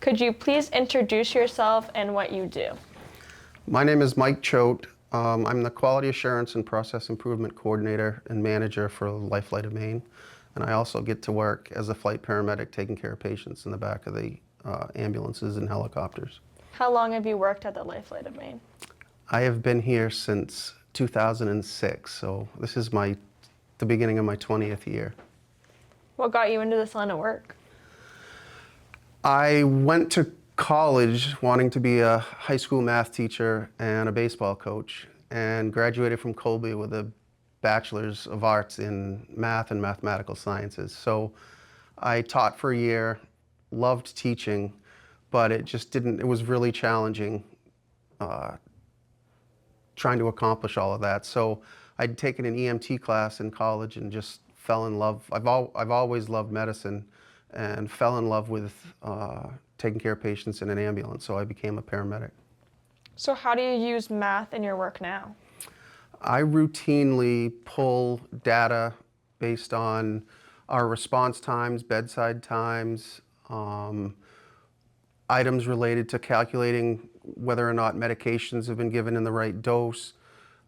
Could you please introduce yourself and what you do? My name is Mike Choate. I'm the Quality Assurance and Process Improvement Coordinator and Manager for LifeFlight of Maine. And I also get to work as a flight paramedic taking care of patients in the back of the ambulances and helicopters. How long have you worked at the LifeFlight of Maine? I have been here since 2006, so this is the beginning of my 20th year. What got you into this line of work? I went to college wanting to be a high school math teacher and a baseball coach, and graduated from Colby with a Bachelor's of Arts in Math and Mathematical Sciences. So I taught for a year, loved teaching, but it was really challenging trying to accomplish all of that. So I'd taken an EMT class in college and just fell in love. I've always loved medicine and fell in love with taking care of patients in an ambulance, so I became a paramedic. So how do you use math in your work now? I routinely pull data based on our response times, bedside times, items related to calculating whether or not medications have been given in the right dose.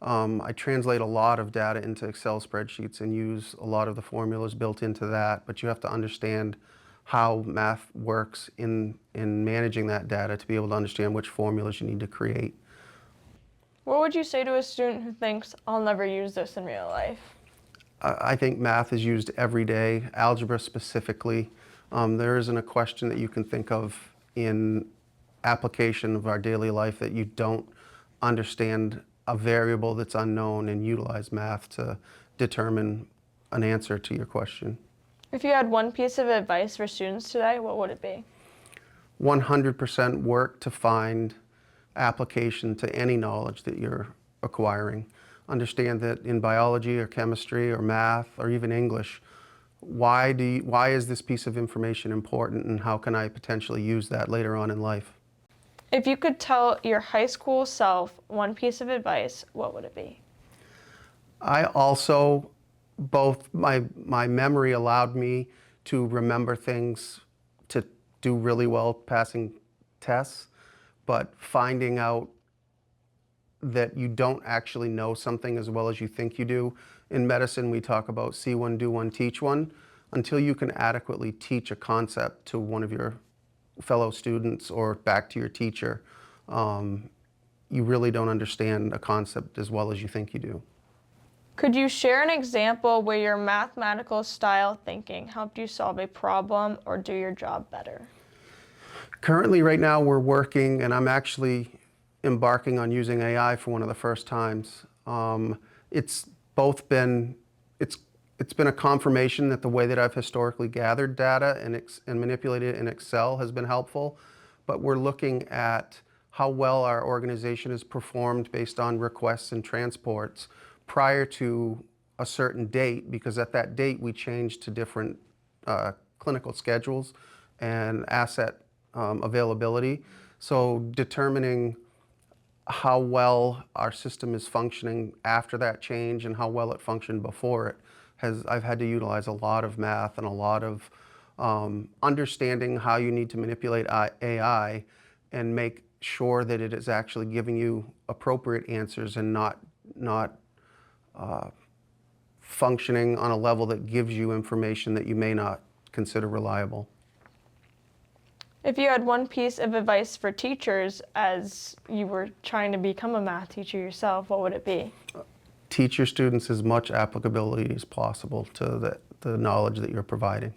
I translate a lot of data into Excel spreadsheets and use a lot of the formulas built into that, but you have to understand how math works in managing that data to be able to understand which formulas you need to create. What would you say to a student who thinks, I'll never use this in real life? I think math is used every day, algebra specifically. There isn't a question that you can think of in application of our daily life that you don't understand a variable that's unknown and utilize math to determine an answer to your question. If you had one piece of advice for students today, what would it be? 100% work to find application to any knowledge that you're acquiring. Understand that in biology or chemistry or math or even English, why is this piece of information important, and how can I potentially use that later on in life? If you could tell your high school self one piece of advice, what would it be? My memory allowed me to remember things, to do really well passing tests, but finding out that you don't actually know something as well as you think you do. In medicine, we talk about see one, do one, teach one. Until you can adequately teach a concept to one of your fellow students or back to your teacher, you really don't understand a concept as well as you think you do. Could you share an example where your mathematical style thinking helped you solve a problem or do your job better? Currently, right now, we're working, and I'm actually embarking on using AI for one of the first times. It's been a confirmation that the way that I've historically gathered data and manipulated it in Excel has been helpful, but we're looking at how well our organization has performed based on requests and transports prior to a certain date, because at that date we changed to different clinical schedules and asset availability. So determining how well our system is functioning after that change and how well it functioned before it, I've had to utilize a lot of math and a lot of understanding how you need to manipulate AI and make sure that it is actually giving you appropriate answers and not functioning on a level that gives you information that you may not consider reliable. If you had one piece of advice for teachers as you were trying to become a math teacher yourself, what would it be? Teach your students as much applicability as possible to the knowledge that you're providing.